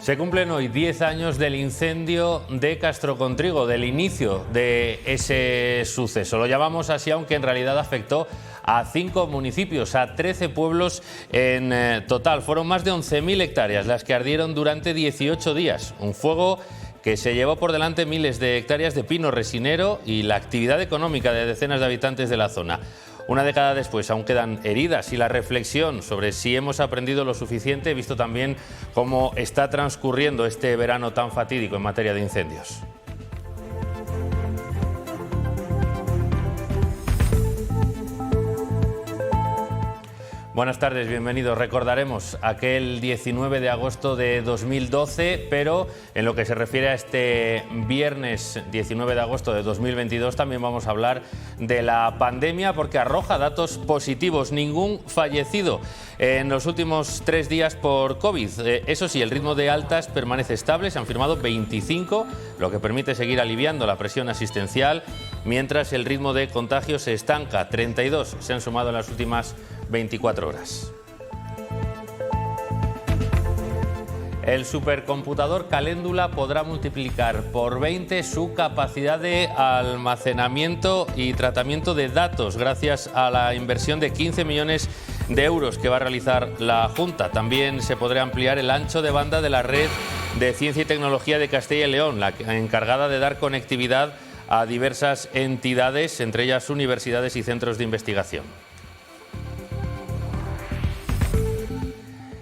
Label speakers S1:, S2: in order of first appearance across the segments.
S1: Se cumplen hoy 10 años del incendio de Castrocontrigo, del inicio de ese suceso. Lo llamamos así, aunque en realidad afectó a 5 municipios, a 13 pueblos en total. Fueron más de 11.000 hectáreas las que ardieron durante 18 días. Un fuego que se llevó por delante miles de hectáreas de pino resinero y la actividad económica de decenas de habitantes de la zona. Una década después aún quedan heridas y la reflexión sobre si hemos aprendido lo suficiente, visto también cómo está transcurriendo este verano tan fatídico en materia de incendios. Buenas tardes, bienvenidos. Recordaremos aquel 19 de agosto de 2012, pero en lo que se refiere a este viernes 19 de agosto de 2022 también vamos a hablar de la pandemia porque arroja datos positivos. Ningún fallecido en los últimos 3 días por COVID. Eso sí, el ritmo de altas permanece estable, se han firmado 25, lo que permite seguir aliviando la presión asistencial, mientras el ritmo de contagio se estanca. 32 se han sumado en las últimas 24 horas. El supercomputador Caléndula podrá multiplicar por 20 su capacidad de almacenamiento y tratamiento de datos gracias a la inversión de 15 millones de euros que va a realizar la Junta. También se podrá ampliar el ancho de banda de la red de ciencia y tecnología de Castilla y León, la encargada de dar conectividad a diversas entidades, entre ellas universidades y centros de investigación.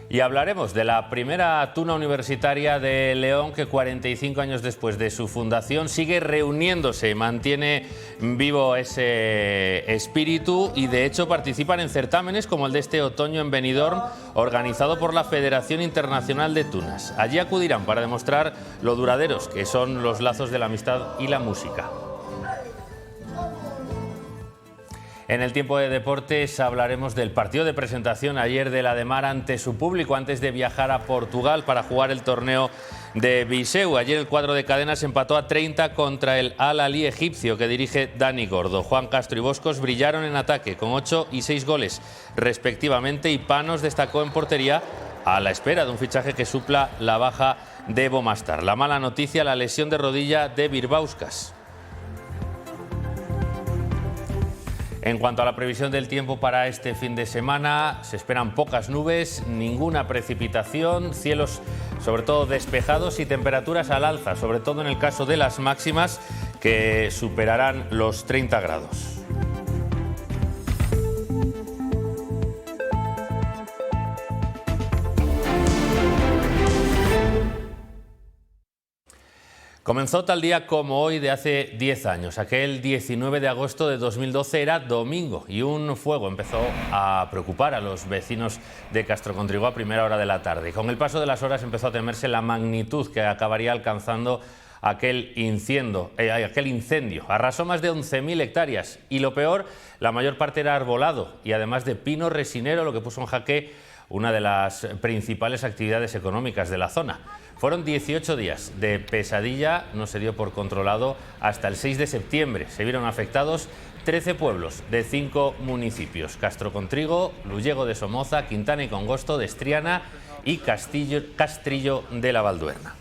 S1: Y hablaremos de la primera tuna universitaria de León que 45 años después de su fundación sigue reuniéndose, mantiene vivo ese espíritu y de hecho participan en certámenes como el de este otoño en Benidorm, organizado por la Federación Internacional de Tunas. Allí acudirán para demostrar lo duraderos que son los lazos de la amistad y la música. En el tiempo de deportes hablaremos del partido de presentación ayer de la de Mar ante su público antes de viajar a Portugal para jugar el torneo de Viseu. Ayer el cuadro de Cadenas empató a 30 contra el Al-Ahly egipcio que dirige Dani Gordo. Juan Castro y Boscos brillaron en ataque con 8 y 6 goles respectivamente y Panos destacó en portería a la espera de un fichaje que supla la baja de Bomastar. La mala noticia, la lesión de rodilla de Birbauskas. En cuanto a la previsión del tiempo para este fin de semana, se esperan pocas nubes, ninguna precipitación, cielos sobre todo despejados y temperaturas al alza, sobre todo en el caso de las máximas que superarán los 30 grados. Comenzó tal día como hoy de hace 10 años. Aquel 19 de agosto de 2012 era domingo y un fuego empezó a preocupar a los vecinos de Castrocontrigo a primera hora de la tarde. Y con el paso de las horas empezó a temerse la magnitud que acabaría alcanzando aquel incendio. Arrasó más de 11.000 hectáreas y lo peor, la mayor parte era arbolado y además de pino resinero, lo que puso en jaque una de las principales actividades económicas de la zona. Fueron 18 días de pesadilla, no se dio por controlado hasta el 6 de septiembre. Se vieron afectados 13 pueblos de 5 municipios: Castrocontrigo, Llullego de Somoza, Quintana y Congosto, Destriana y Castrillo de la Valduerna.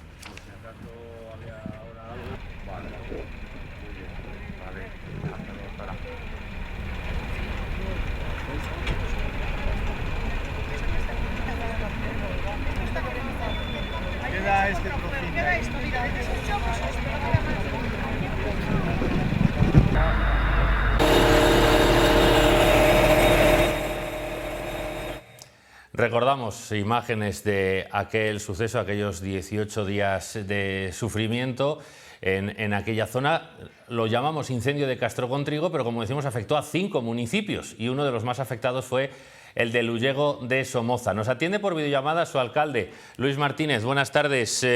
S1: Recordamos imágenes de aquel suceso, aquellos 18 días de sufrimiento en aquella zona. Lo llamamos incendio de Castrocontrigo, pero como decimos afectó a 5 municipios y uno de los más afectados fue el de Llullego de Somoza. Nos atiende por videollamada su alcalde, Luis Martínez. Buenas tardes.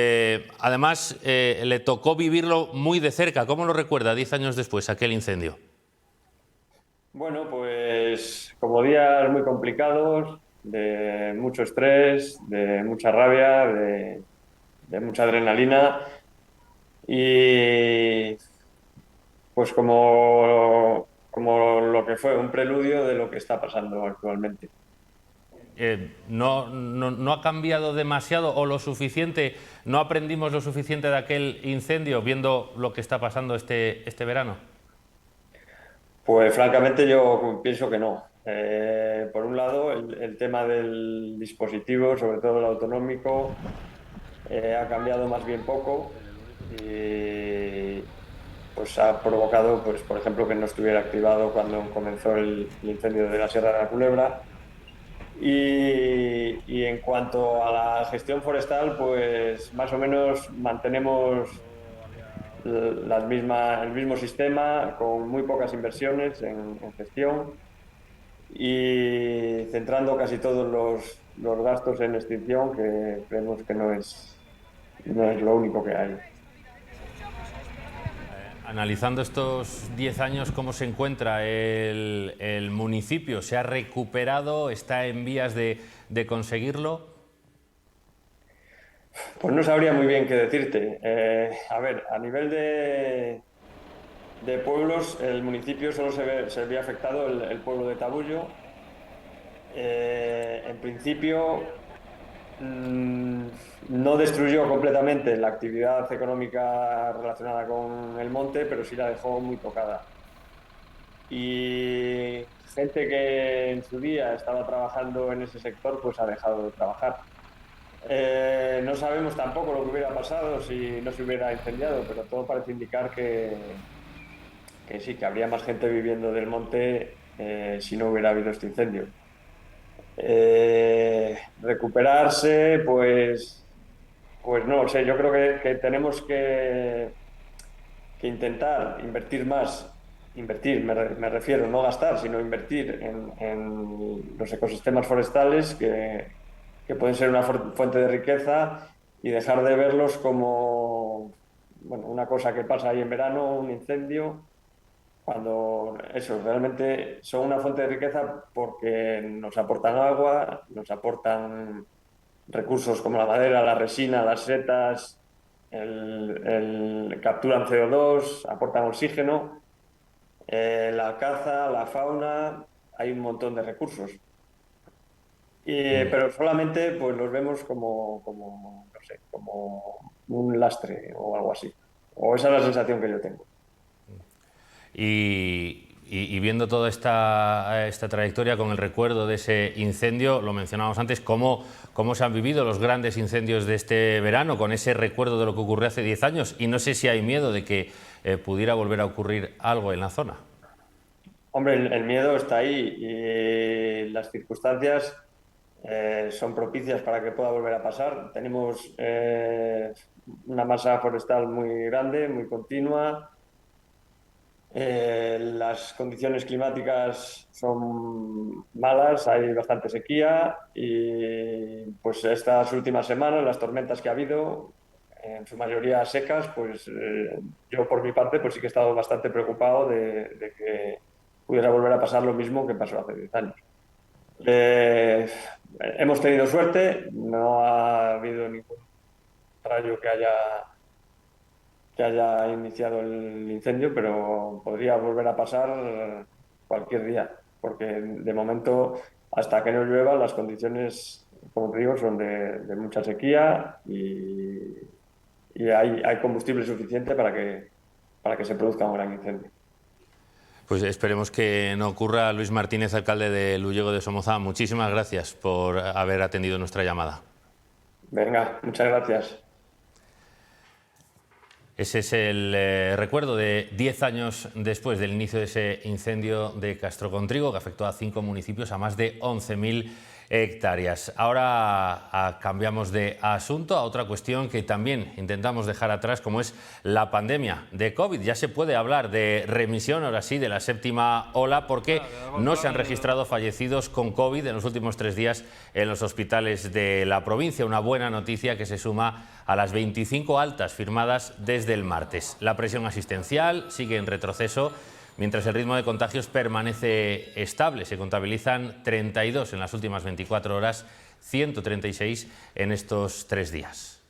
S1: Además, le tocó vivirlo muy de cerca. ¿Cómo lo recuerda 10 años después aquel incendio?
S2: Bueno, pues como días muy complicados, de mucho estrés, de mucha rabia, de mucha adrenalina y pues como lo que fue un preludio de lo que está pasando actualmente.
S1: no ha cambiado demasiado o lo suficiente, no aprendimos lo suficiente de aquel incendio viendo lo que está pasando este verano.
S2: Pues francamente yo pienso que no. Por un lado, el tema del dispositivo, sobre todo el autonómico, ha cambiado más bien poco y pues ha provocado, pues, por ejemplo, que no estuviera activado cuando comenzó el incendio de la Sierra de la Culebra. Y en cuanto a la gestión forestal, pues más o menos mantenemos el mismo sistema con muy pocas inversiones en gestión y centrando casi todos los gastos en extinción, que creemos que no es lo único que hay.
S1: Analizando estos 10 años, ¿cómo se encuentra el municipio? ¿Se ha recuperado? ¿Está en vías de conseguirlo?
S2: Pues no sabría muy bien qué decirte. A ver, a nivel de pueblos, el municipio solo se ve afectado el pueblo de Tabullo. En principio, mm, no destruyó completamente la actividad económica relacionada con el monte, pero sí la dejó muy tocada. Y gente que en su día estaba trabajando en ese sector, pues ha dejado de trabajar. No sabemos tampoco lo que hubiera pasado si no se hubiera incendiado, pero todo parece indicar que sí, que habría más gente viviendo del monte si no hubiera habido este incendio. Recuperarse, pues no lo sé, yo creo que tenemos que intentar invertir más, invertir, me refiero, no gastar, sino invertir en los ecosistemas forestales que pueden ser una fuente de riqueza y dejar de verlos como, bueno, una cosa que pasa ahí en verano, un incendio, cuando eso, realmente son una fuente de riqueza porque nos aportan agua, nos aportan recursos como la madera, la resina, las setas, capturan CO2, aportan oxígeno, la caza, la fauna, hay un montón de recursos. Pero solamente pues los vemos no sé, como un lastre o algo así. O esa es la sensación que yo tengo.
S1: Y viendo toda esta trayectoria con el recuerdo de ese incendio, lo mencionábamos antes, ¿cómo se han vivido los grandes incendios de este verano, con ese recuerdo de lo que ocurrió hace 10 años? Y no sé si hay miedo de que pudiera volver a ocurrir algo en la zona.
S2: Hombre, el miedo está ahí y las circunstancias son propicias para que pueda volver a pasar. Tenemos una masa forestal muy grande, muy continua. Las condiciones climáticas son malas, hay bastante sequía y pues estas últimas semanas, las tormentas que ha habido, en su mayoría secas, pues yo por mi parte pues sí que he estado bastante preocupado de que pudiera volver a pasar lo mismo que pasó hace 10 años. Hemos tenido suerte, no ha habido ningún rayo que haya iniciado el incendio, pero podría volver a pasar cualquier día, porque de momento, hasta que no llueva, las condiciones, como te digo, son de mucha sequía y hay combustible suficiente para que se produzca un gran incendio.
S1: Pues esperemos que no ocurra. Luis Martínez, alcalde de Lullego de Somoza, muchísimas gracias por haber atendido nuestra llamada.
S2: Venga, muchas gracias.
S1: Ese es el recuerdo de 10 años después del inicio de ese incendio de Castrocontrigo que afectó a 5 municipios, a más de 11.000 hectáreas. Ahora cambiamos de asunto a otra cuestión que también intentamos dejar atrás, como es la pandemia de COVID. Ya se puede hablar de remisión, ahora sí, de la séptima ola, porque no se han registrado fallecidos con COVID en los últimos 3 días en los hospitales de la provincia. Una buena noticia que se suma a las 25 altas firmadas desde el martes. La presión asistencial sigue en retroceso, mientras el ritmo de contagios permanece estable. Se contabilizan 32 en las últimas 24 horas, 136 en estos 3 días.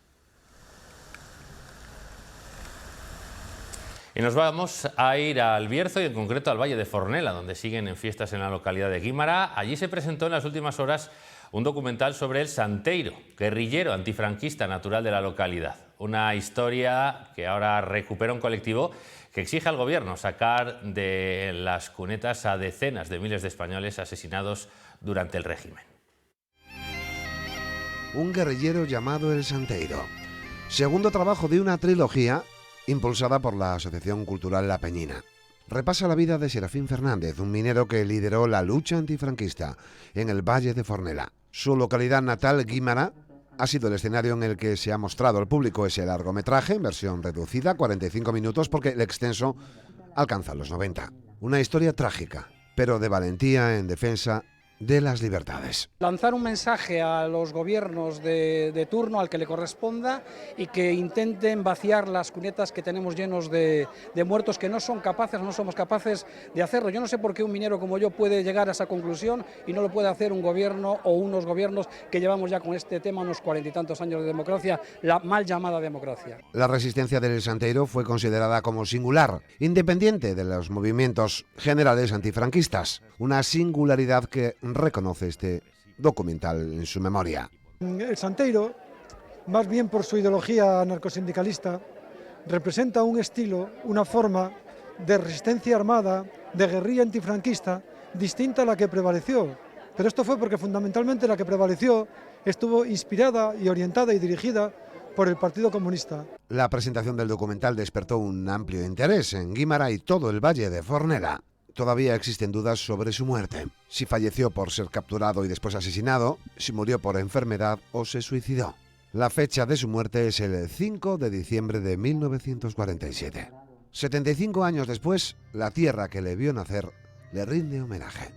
S1: Y nos vamos a ir al Bierzo y en concreto al Valle de Fornela, donde siguen en fiestas en la localidad de Guímara. Allí se presentó en las últimas horas un documental sobre el Santeiro, guerrillero antifranquista natural de la localidad. Una historia que ahora recupera un colectivo que exige al gobierno sacar de las cunetas a decenas de miles de españoles asesinados durante el régimen.
S3: Un guerrillero llamado el Santeiro. Segundo trabajo de una trilogía impulsada por la Asociación Cultural La Peñina. Repasa la vida de Serafín Fernández, un minero que lideró la lucha antifranquista en el Valle de Fornelà. Su localidad natal, Guímara, ha sido el escenario en el que se ha mostrado al público ese largometraje, en versión reducida, 45 minutos, porque el extenso alcanza los 90. Una historia trágica, pero de valentía en defensa de las libertades.
S4: Lanzar un mensaje a los gobiernos de turno, al que le corresponda, y que intenten vaciar las cunetas que tenemos llenos de muertos que no somos capaces de hacerlo. Yo no sé por qué un minero como yo puede llegar a esa conclusión y no lo puede hacer un gobierno o unos gobiernos que llevamos ya con este tema unos 40 y tantos años de democracia, la mal llamada democracia. La resistencia del Santeiro fue considerada como singular, independiente de los movimientos generales antifranquistas, una singularidad que reconoce este documental en su memoria.
S5: El Santeiro, más bien por su ideología anarcosindicalista, representa un estilo, una forma de resistencia armada, de guerrilla antifranquista, distinta a la que prevaleció. Pero esto fue porque fundamentalmente la que prevaleció estuvo inspirada y orientada y dirigida por el Partido Comunista. La presentación del documental despertó un amplio interés en Guímara y todo el Valle de Fornelà. Todavía existen dudas sobre su muerte, si falleció por ser capturado y después asesinado, si murió por enfermedad o se suicidó. La fecha de su muerte es el 5 de diciembre de 1947. 75 años después, la tierra que le vio nacer le rinde homenaje.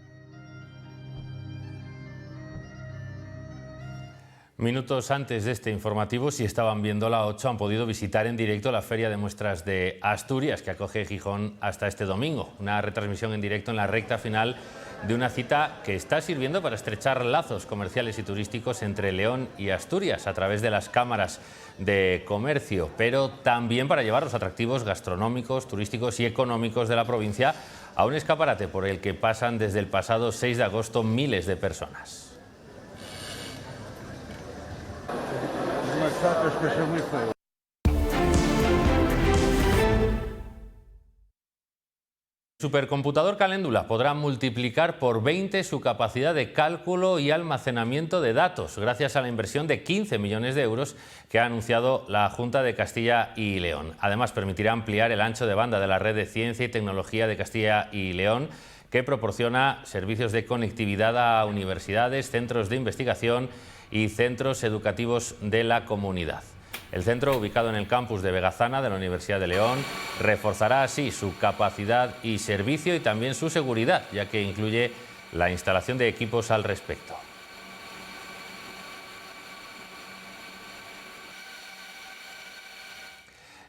S1: Minutos antes de este informativo, si estaban viendo la 8, han podido visitar en directo la Feria de Muestras de Asturias, que acoge Gijón hasta este domingo. Una retransmisión en directo en la recta final de una cita que está sirviendo para estrechar lazos comerciales y turísticos entre León y Asturias a través de las cámaras de comercio, pero también para llevar los atractivos gastronómicos, turísticos y económicos de la provincia a un escaparate por el que pasan desde el pasado 6 de agosto miles de personas. El supercomputador Caléndula podrá multiplicar por 20 su capacidad de cálculo y almacenamiento de datos, gracias a la inversión de 15 millones de euros que ha anunciado la Junta de Castilla y León. Además, permitirá ampliar el ancho de banda de la red de ciencia y tecnología de Castilla y León, que proporciona servicios de conectividad a universidades, centros de investigación y centros educativos de la comunidad. El centro, ubicado en el campus de Vegazana de la Universidad de León, reforzará así su capacidad y servicio y también su seguridad, ya que incluye la instalación de equipos al respecto.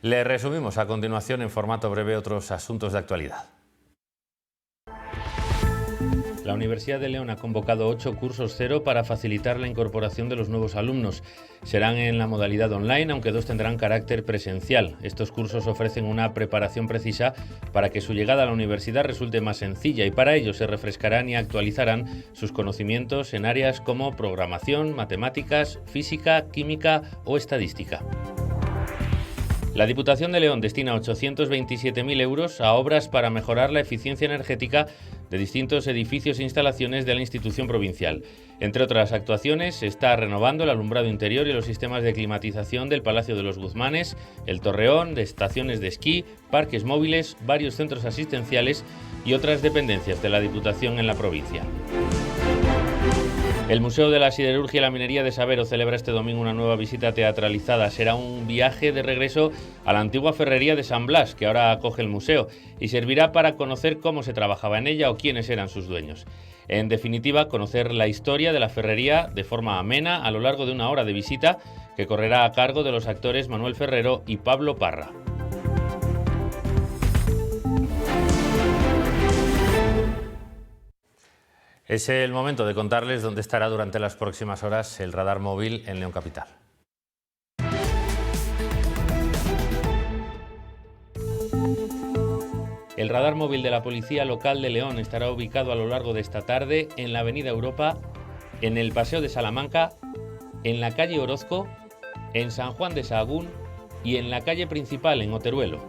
S1: Le resumimos a continuación en formato breve otros asuntos de actualidad. La Universidad de León ha convocado 8 cursos cero para facilitar la incorporación de los nuevos alumnos. Serán en la modalidad online, aunque 2 tendrán carácter presencial. Estos cursos ofrecen una preparación precisa para que su llegada a la universidad resulte más sencilla y para ello se refrescarán y actualizarán sus conocimientos en áreas como programación, matemáticas, física, química o estadística. La Diputación de León destina 827.000 euros a obras para mejorar la eficiencia energética de distintos edificios e instalaciones de la institución provincial. Entre otras actuaciones, se está renovando el alumbrado interior y los sistemas de climatización del Palacio de los Guzmanes, el Torreón, de estaciones de esquí, parques móviles, varios centros asistenciales y otras dependencias de la Diputación en la provincia. El Museo de la Siderurgia y la Minería de Sabero celebra este domingo una nueva visita teatralizada. Será un viaje de regreso a la antigua ferrería de San Blas, que ahora acoge el museo, y servirá para conocer cómo se trabajaba en ella o quiénes eran sus dueños. En definitiva, conocer la historia de la ferrería de forma amena a lo largo de una hora de visita que correrá a cargo de los actores Manuel Ferrero y Pablo Parra. Es el momento de contarles dónde estará durante las próximas horas el radar móvil en León Capital. El radar móvil de la Policía Local de León estará ubicado a lo largo de esta tarde en la Avenida Europa en el Paseo de Salamanca, en la calle Orozco, en San Juan de Sahagún y en la calle principal en Oteruelo.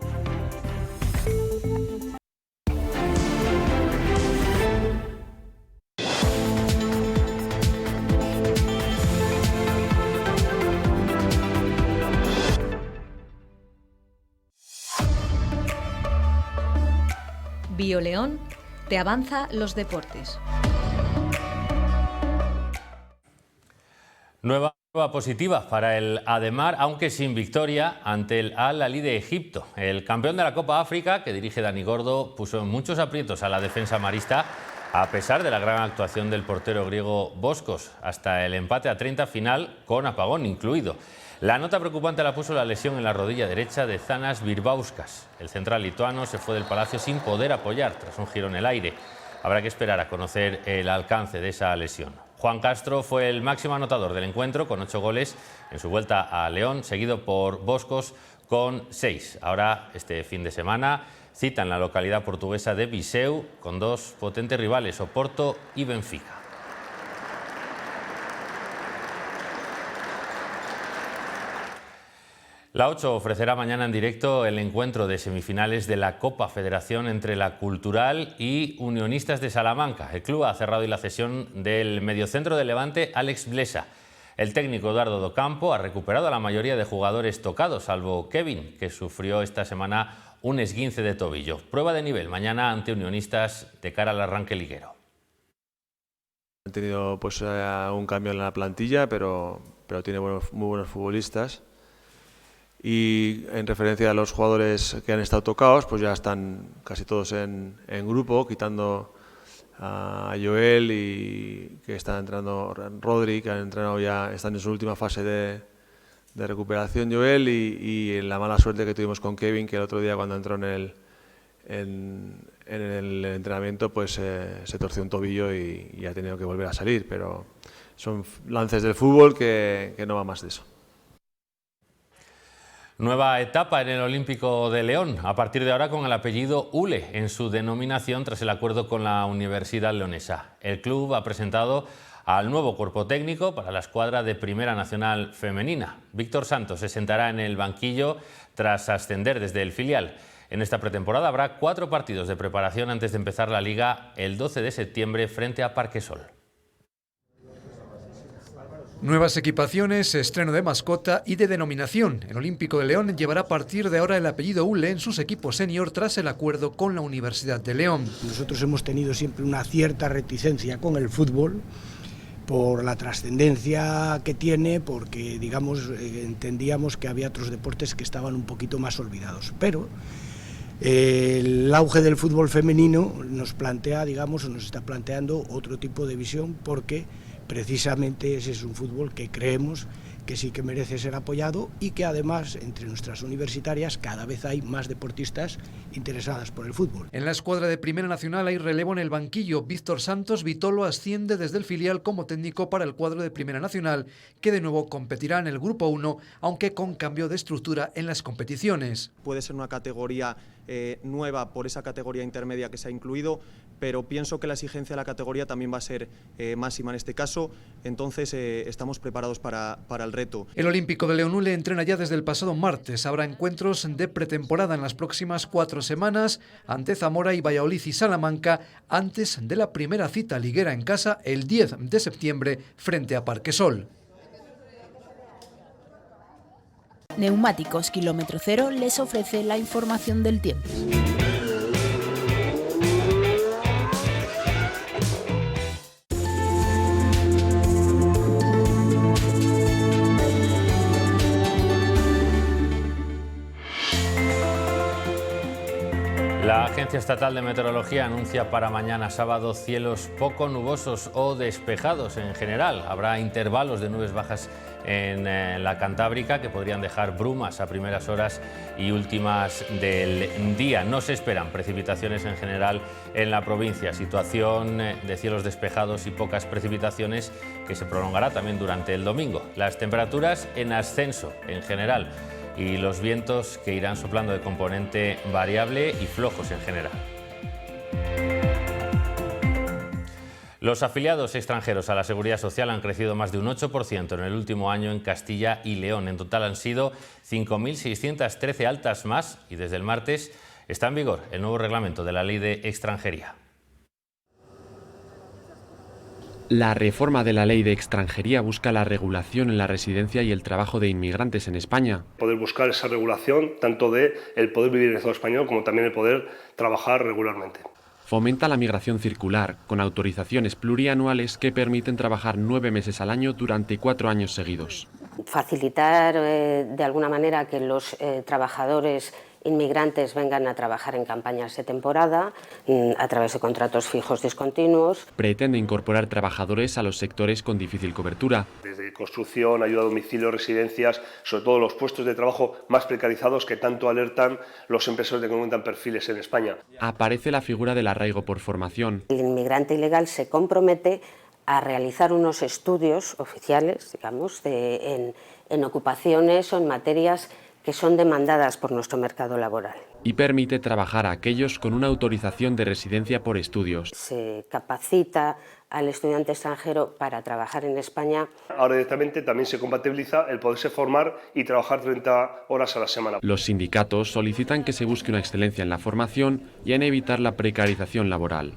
S6: Bioleón te avanza los deportes.
S1: Nueva positiva para el Ademar, aunque sin victoria ante el Al-Ahly de Egipto. El campeón de la Copa África, que dirige Dani Gordo, puso en muchos aprietos a la defensa marista, a pesar de la gran actuación del portero griego Boskos, hasta el empate a 30 final con apagón incluido. La nota preocupante la puso la lesión en la rodilla derecha de Zanas Virbauskas. El central lituano se fue del Palacio sin poder apoyar tras un giro en el aire. Habrá que esperar a conocer el alcance de esa lesión. Juan Castro fue el máximo anotador del encuentro con 8 goles en su vuelta a León, seguido por Boskos con 6. Ahora, este fin de semana, cita en la localidad portuguesa de Viseu con 2 potentes rivales, Oporto y Benfica. La 8 ofrecerá mañana en directo el encuentro de semifinales de la Copa Federación entre la Cultural y Unionistas de Salamanca. El club ha cerrado hoy la cesión del mediocentro de Levante, Alex Blesa. El técnico Eduardo Docampo ha recuperado a la mayoría de jugadores tocados, salvo Kevin, que sufrió esta semana un esguince de tobillo. Prueba de nivel mañana ante Unionistas de cara al arranque liguero.
S7: Han tenido pues un cambio en la plantilla, pero tiene muy buenos futbolistas. Y en referencia a los jugadores que han estado tocados, pues ya están casi todos en grupo, quitando a Joel y que está entrando Rodri, que han entrenado ya, están en su última fase de recuperación Joel y la mala suerte que tuvimos con Kevin, que el otro día cuando entró en el entrenamiento pues se torció un tobillo y ha tenido que volver a salir, pero son lances del fútbol que no va más de eso.
S1: Nueva etapa en el Olímpico de León, a partir de ahora con el apellido Ule en su denominación tras el acuerdo con la Universidad Leonesa. El club ha presentado al nuevo cuerpo técnico para la escuadra de Primera Nacional Femenina. Víctor Santos se sentará en el banquillo tras ascender desde el filial. En esta pretemporada habrá 4 partidos de preparación antes de empezar la Liga el 12 de septiembre frente a Parquesol.
S8: Nuevas equipaciones, estreno de mascota y de denominación. El Olímpico de León llevará a partir de ahora el apellido Ule en sus equipos senior tras el acuerdo con la Universidad de León.
S9: Nosotros hemos tenido siempre una cierta reticencia con el fútbol por la trascendencia que tiene, porque digamos entendíamos que había otros deportes que estaban un poquito más olvidados, pero el auge del fútbol femenino nos plantea, digamos, o nos está planteando otro tipo de visión, porque precisamente ese es un fútbol que creemos que sí que merece ser apoyado y que además entre nuestras universitarias cada vez hay más deportistas interesadas por el fútbol.
S8: En la escuadra de Primera Nacional hay relevo en el banquillo. Víctor Santos Vitolo asciende desde el filial como técnico para el cuadro de Primera Nacional, que de nuevo competirá en el Grupo 1, aunque con cambio de estructura en las competiciones.
S10: Puede ser una categoría nueva por esa categoría intermedia que se ha incluido, pero pienso que la exigencia de la categoría también va a ser máxima en este caso, entonces estamos preparados para el reto.
S8: El Olímpico de León Ule entrena ya desde el pasado martes. Habrá encuentros de pretemporada en las próximas 4 semanas ante Zamora y Valladolid y Salamanca, antes de la primera cita liguera en casa el 10 de septiembre frente a Parquesol.
S6: Neumáticos Kilómetro Cero les ofrece la información del tiempo.
S1: La Agencia Estatal de Meteorología anuncia para mañana sábado cielos poco nubosos o despejados en general. Habrá intervalos de nubes bajas en la Cantábrica que podrían dejar brumas a primeras horas y últimas del día. No se esperan precipitaciones en general en la provincia. Situación de cielos despejados y pocas precipitaciones que se prolongará también durante el domingo. Las temperaturas en ascenso en general y los vientos que irán soplando de componente variable y flojos en general. Los afiliados extranjeros a la Seguridad Social han crecido más de un 8% en el último año en Castilla y León. En total han sido 5.613 altas más y desde el martes está en vigor el nuevo reglamento de la Ley de Extranjería.
S11: La reforma de la Ley de Extranjería busca la regulación en la residencia y el trabajo de inmigrantes en España.
S12: Poder buscar esa regulación, tanto de el poder vivir en el Estado español como también el poder trabajar regularmente.
S11: Fomenta la migración circular, con autorizaciones plurianuales que permiten trabajar 9 meses al año durante 4 años seguidos.
S13: Facilitar de alguna manera que los trabajadores inmigrantes vengan a trabajar en campañas de temporada a través de contratos fijos discontinuos.
S11: Pretende incorporar trabajadores a los sectores con difícil cobertura.
S12: Desde construcción, ayuda a domicilio, residencias, sobre todo los puestos de trabajo más precarizados que tanto alertan los empresarios de que encuentran perfiles en España.
S11: Aparece la figura del arraigo por formación.
S13: El inmigrante ilegal se compromete a realizar unos estudios oficiales, digamos, en ocupaciones o en materias que son demandadas por nuestro mercado laboral.
S11: Y permite trabajar a aquellos con una autorización de residencia por estudios.
S13: Se capacita al estudiante extranjero para trabajar en España.
S12: Ahora directamente también se compatibiliza el poderse formar y trabajar 30 horas a la semana.
S11: Los sindicatos solicitan que se busque una excelencia en la formación y en evitar la precarización laboral.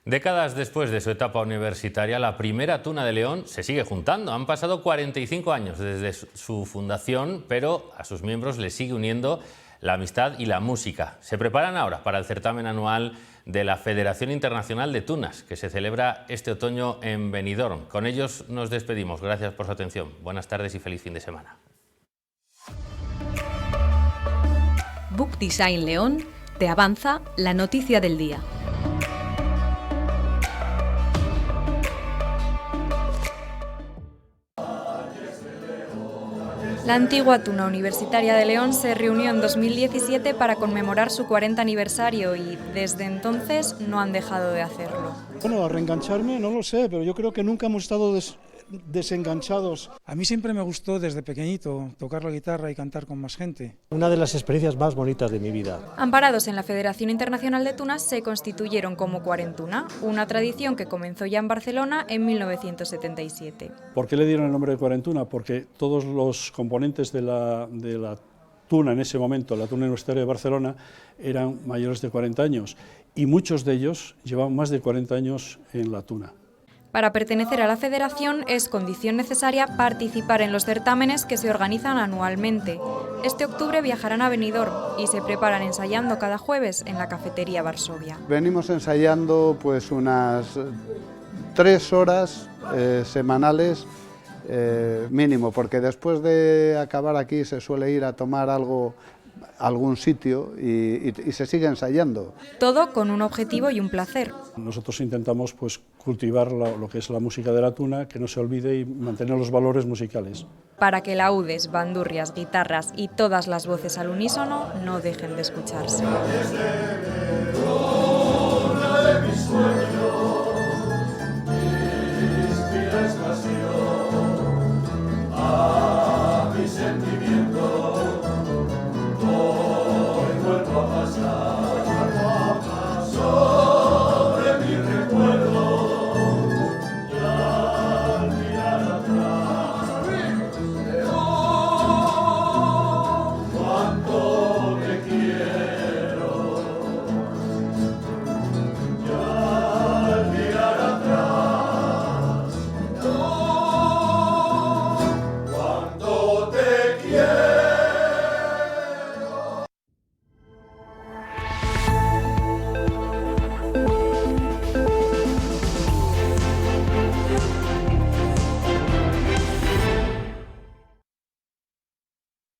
S1: Décadas después de su etapa universitaria, la primera Tuna de León se sigue juntando. Han pasado 45 años desde su fundación, pero a sus miembros les sigue uniendo la amistad y la música. Se preparan ahora para el certamen anual de la Federación Internacional de Tunas, que se celebra este otoño en Benidorm. Con ellos nos despedimos. Gracias por su atención. Buenas tardes y feliz fin de semana.
S14: Book Design León te avanza la noticia del día.
S15: La antigua Tuna Universitaria de León se reunió en 2017 para conmemorar su 40 aniversario y desde entonces no han dejado de hacerlo.
S16: Bueno, a reengancharme no lo sé, pero yo creo que nunca hemos estado desenganchados.
S4: A mí siempre me gustó desde pequeñito tocar la guitarra y cantar con más gente.
S17: Una de las experiencias más bonitas de mi vida.
S15: Amparados en la Federación Internacional de Tunas, se constituyeron como Cuarentuna, una tradición que comenzó ya en Barcelona en 1977.
S16: ¿Por qué le dieron el nombre de Cuarentuna? Porque todos los componentes de la Tuna en ese momento, la Tuna Universitaria de Barcelona, eran mayores de 40 años y muchos de ellos llevaban más de 40 años en la Tuna.
S15: Para pertenecer a la federación es condición necesaria participar en los certámenes que se organizan anualmente. Este octubre viajarán a Benidorm y se preparan ensayando cada jueves en la cafetería Varsovia.
S18: Venimos ensayando pues unas 3 horas semanales mínimo, porque después de acabar aquí se suele ir a tomar algo a algún sitio y se sigue ensayando.
S15: Todo con un objetivo y un placer.
S16: Nosotros intentamos pues cultivar lo que es la música de la Tuna, que no se olvide y mantener los valores musicales.
S15: Para que laudes, bandurrias, guitarras y todas las voces al unísono no dejen de escucharse.